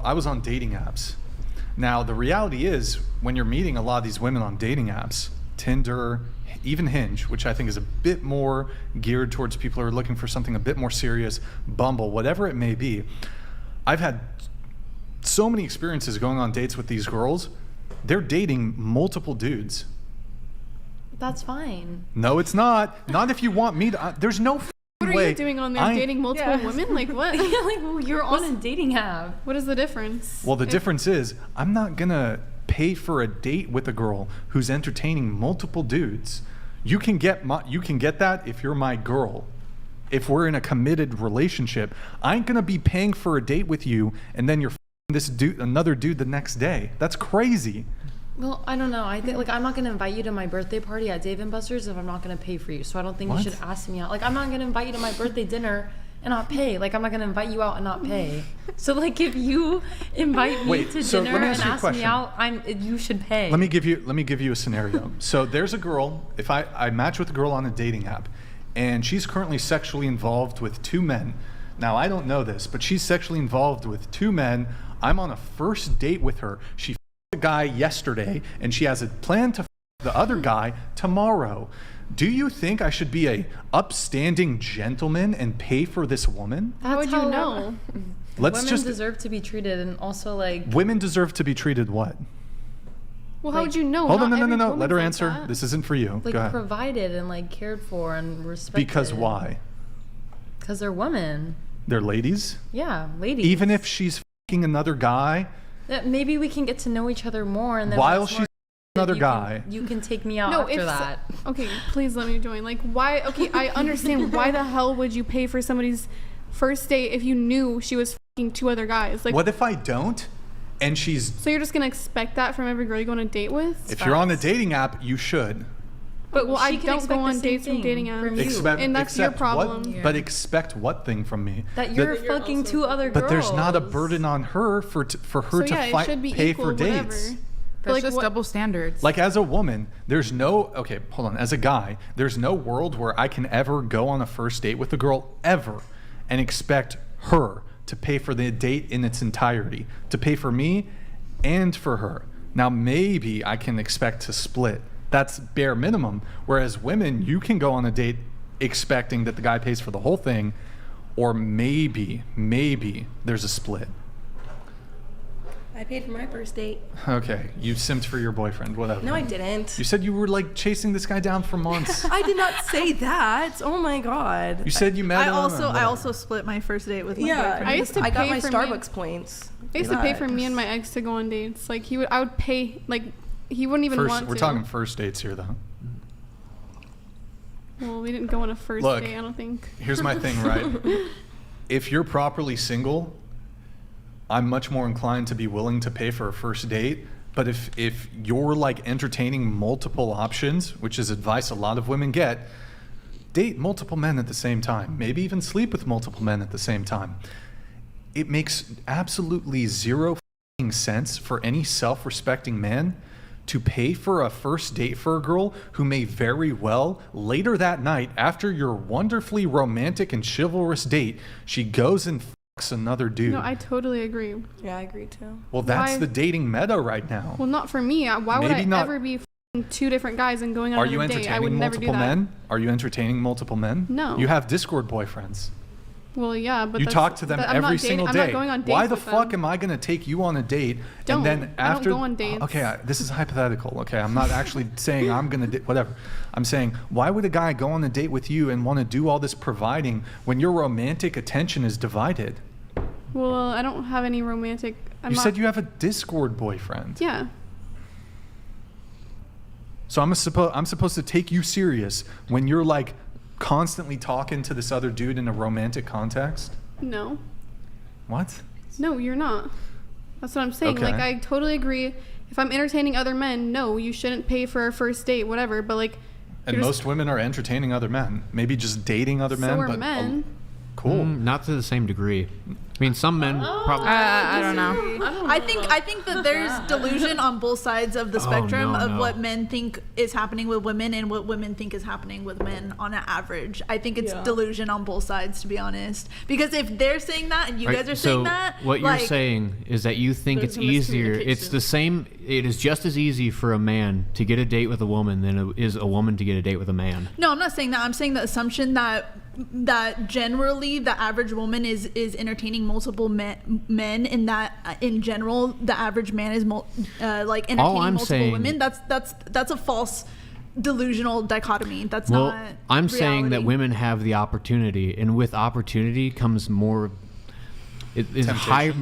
I was on dating apps. Now, the reality is, when you're meeting a lot of these women on dating apps, Tinder, even Hinge, which I think is a bit more geared towards people who are looking for something a bit more serious, Bumble, whatever it may be, I've had so many experiences going on dates with these girls. They're dating multiple dudes. That's fine. No, it's not. Not if you want me to. There's no What are you doing on there? Dating multiple women? Like what? Yeah, like well, you're on a dating app. What is the difference? Well, the difference is I'm not gonna pay for a date with a girl who's entertaining multiple dudes. You can get that if you're my girl. If we're in a committed relationship, I ain't gonna be paying for a date with you and then you're this dude, another dude the next day. That's crazy. Well, I don't know. I think like I'm not gonna invite you to my birthday party at Dave & Buster's if I'm not gonna pay for you. So I don't think you should ask me out. Like I'm not gonna invite you to my birthday dinner and not pay. Like I'm not gonna invite you out and not pay. So like if you invite me to dinner and ask me out, you should pay. Let me give you a scenario. So there's a girl. If I match with a girl on a dating app, and she's currently sexually involved with 2 men. Now I don't know this, but she's sexually involved with 2 men. I'm on a first date with her. She the guy yesterday and she has a plan to the other guy tomorrow. Do you think I should be a upstanding gentleman and pay for this woman? How would you know? Women deserve to be treated, and also like women deserve to be treated what? Well, how would you know? Hold on, no. Let her answer. That. This isn't for you. Like Go ahead. Provided and like cared for and respected. Because why? Because they're women. They're ladies? Yeah, ladies. Even if she's fucking another guy? Maybe we can get to know each other more, and then while she's another guy, you can take me out after that. Okay, please let me join. Like, why? Okay, I understand. Why the hell would you pay for somebody's first date if you knew she was fucking 2 other guys? Like, what if I don't? And she's. So you're just gonna expect that from every girl you go on a date with? If you're on a dating app, you should. But I don't go on dates from dating apps, and that's your problem. But expect what thing from me? That you're fucking 2 other girls. But there's not a burden on her for her to pay for dates. That's like just double standards. Like as a woman, there's no hold on. As a guy, there's no world where I can ever go on a first date with a girl ever and expect her to pay for the date in its entirety, to pay for me and for her. Now maybe I can expect to split. That's bare minimum. Whereas women, you can go on a date expecting that the guy pays for the whole thing, or maybe there's a split. I paid for my first date. Okay, you simped for your boyfriend, whatever. No, I didn't. You said you were like chasing this guy down for months. I did not say that. Oh my god. You said you met him. I also split my first date with my boyfriend. I got my Starbucks points. I used to pay for me and my ex to go on dates. Like I would pay. Like he wouldn't even want to. We're talking first dates here, though. Well, we didn't go on a first date, I don't think. Here's my thing, right? If you're properly single, I'm much more inclined to be willing to pay for a first date. But if you're like entertaining multiple options, which is advice a lot of women get, date multiple men at the same time. Maybe even sleep with multiple men at the same time. It makes absolutely zero sense for any self-respecting man to pay for a first date for a girl who may very well, later that night, after your wonderfully romantic and chivalrous date, she goes and fucks another dude. No, I totally agree. Yeah, I agree too. Well, that's the dating meta right now. Well, not for me. Why would I ever be fucking 2 different guys and going on a date? I would never do that. Men? Are you entertaining multiple men? No. You have Discord boyfriends. Well, yeah, but you talk to them every single day. I'm not going on dates. Why the fuck am I going to take you on a date and then after? I don't go on dates. Okay, this is hypothetical. Okay, I'm not actually saying I'm going to whatever. I'm saying why would a guy go on a date with you and want to do all this providing when your romantic attention is divided? Well, I don't have any romantic. You said you have a Discord boyfriend. Yeah. So I'm supposed to take you serious when you're like constantly talking to this other dude in a romantic context? No. What? No, you're not. That's what I'm saying. Okay. Like, I totally agree. If I'm entertaining other men, no, you shouldn't pay for a first date, whatever. But like, and most women are entertaining other men. Maybe just dating other men. So are but men. Cool. Not to the same degree. I mean, some men probably. I don't know. I think that there's delusion on both sides of the spectrum of no. what men think is happening with women and what women think is happening with men on an average. I think it's delusion on both sides, to be honest. Because if they're saying that and you guys are saying that, what you're saying is that you think it's easier. It's the same. It is just as easy for a man to get a date with a woman than it is a woman to get a date with a man. No, I'm not saying that. I'm saying the assumption that generally the average woman is entertaining multiple men and that in general the average man is like entertaining multiple women. That's a false delusional dichotomy. That's not I'm reality. saying that women have the opportunity, and with opportunity comes more. It is temptation.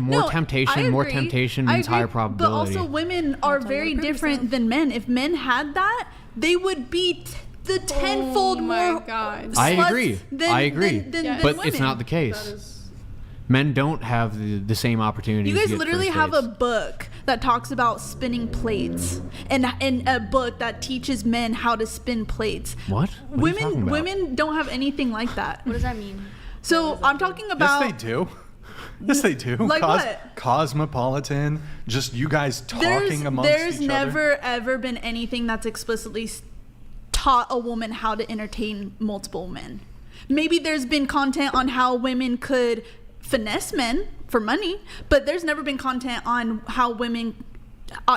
More temptation means higher probability. But also, women are very different than men. If men had that, they would be the tenfold more. God. I agree. Than But women. it's not the case. Men don't have the same opportunities. You guys to get literally first have a dates. book that talks about spinning plates, and a book that teaches men how to spin plates. What? What are you talking about? Women don't have anything like that. What does that mean? So I'm talking about. Yes, they do. Yes, they do. Like what? Cosmopolitan. Just you guys talking amongst There's each never other. ever been anything that's explicitly taught a woman how to entertain multiple men. Maybe there's been content on how women could finesse men for money, but there's never been content on how women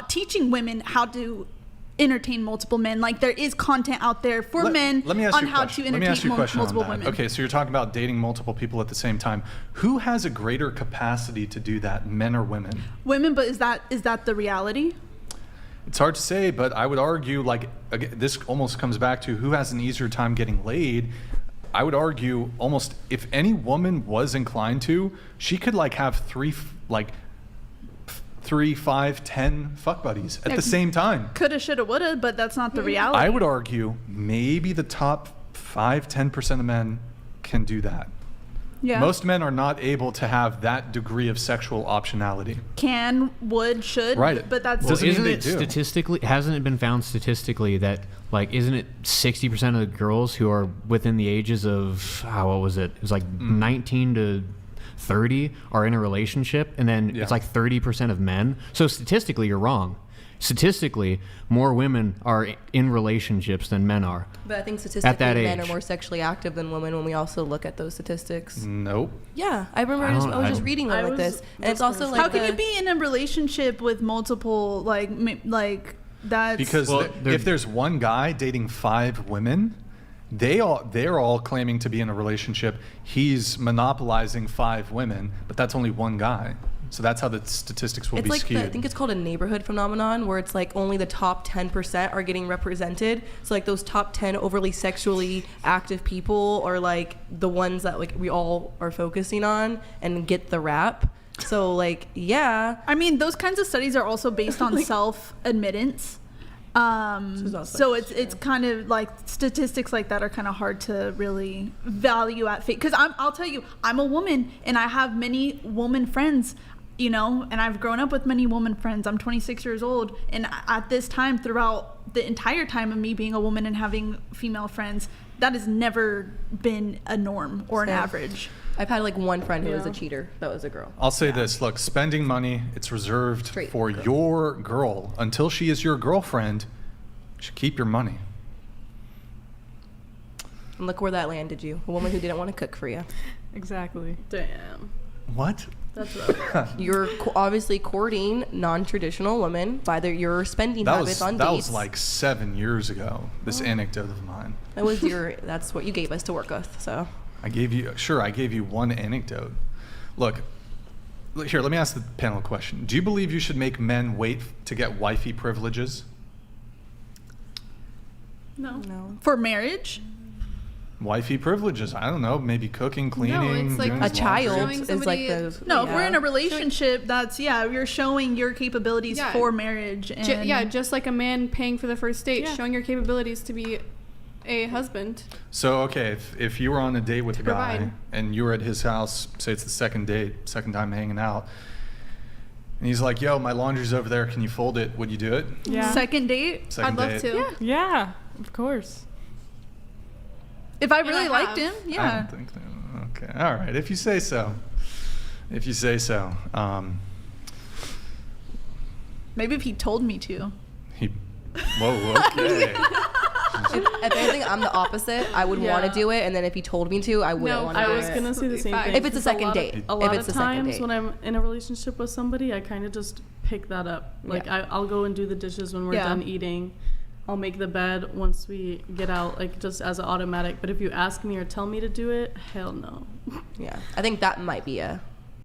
teaching women how to entertain multiple men. Like there is content out there for men on how to entertain multiple women. Okay, so you're talking about dating multiple people at the same time. Who has a greater capacity to do that, men or women? Women, but is that the reality? It's hard to say, but I would argue, like, again, this almost comes back to who has an easier time getting laid. I would argue almost if any woman was inclined to, she could like have 3, 5, 10 fuck buddies at the same time. Coulda, shoulda, woulda, but that's not the reality. I would argue maybe the top 5-10% of men can do that. Yeah. Most men are not able to have that degree of sexual optionality. Can, would, should. Right. But that's Doesn't mean Isn't they it do. statistically? Hasn't it been found statistically that isn't it 60% of the girls who are within the ages of what was it? It was like 19 to 30 are in a relationship, and then it's like 30% of men. So statistically, you're wrong. Statistically, more women are in relationships than men are. But I think statistically men are age. more sexually active than women when we also look at those statistics. Nope. Yeah, I remember I was just reading one like this. And it's also like how can you be in a relationship with multiple like that's Because if there's one guy dating 5 women, they're all claiming to be in a relationship. He's monopolizing 5 women, but that's only one guy. So that's how the statistics will be like skewed. I think it's called a neighborhood phenomenon, where it's like only the top 10% are getting represented. So like those top 10 overly sexually active people are like the ones that like we all are focusing on and get the rap. So like, yeah. I mean, those kinds of studies are also based on self-admittance. So it's kind of like statistics like that are kind of hard to really value at face. Because I'll tell you, I'm a woman and I have many woman friends, you know, and I've grown up with many woman friends. I'm 26 years old, and at this time, throughout the entire time of me being a woman and having female friends, that has never been a norm or an average. I've had like one friend who was a cheater. That was a girl. I'll say this, look, spending money, it's reserved Straight for girl. your girl. Until she is your girlfriend, you should keep your money. And look where that landed you. A woman who didn't want to cook for you. Exactly. Damn. What? That's rough. You're obviously courting non-traditional women by your spending habits on dates. That was like 7 years ago, this anecdote of mine. That's what you gave us to work with, so. I gave you one anecdote. Look, here, let me ask the panel a question. Do you believe you should make men wait to get wifey privileges? No. For marriage? Wifey privileges, I don't know, maybe cooking, cleaning, it's like doing A his laundry. child Showing is like somebody- the. No, if we're in a relationship, that's you're showing your capabilities Yeah. for marriage. And just like a man paying for the first date, showing your capabilities to be a husband. So, okay, if you were on a date with a guy provide. and you were at his house, say it's the second time hanging out, and he's like, yo, my laundry's over there, can you fold it? Would you do it? Yeah. Second date, Second I'd love date? to. Yeah, of course. if I I really liked have. him, I yeah. don't think Okay. All right. If you say so. If you say so. Maybe if he told me to. Whoa. Okay. If anything, I'm the opposite. I would want to do it, and then if he told me to, I wouldn't want to I do was it. gonna say the same thing. If it's a second date. A lot If of it's a second times date. when I'm in a relationship with somebody, I kind of just pick that up. Like I'll go and do the dishes when we're done eating. I'll make the bed once we get out, like just as an automatic. But if you ask me or tell me to do it, hell no. Yeah, I think that might be a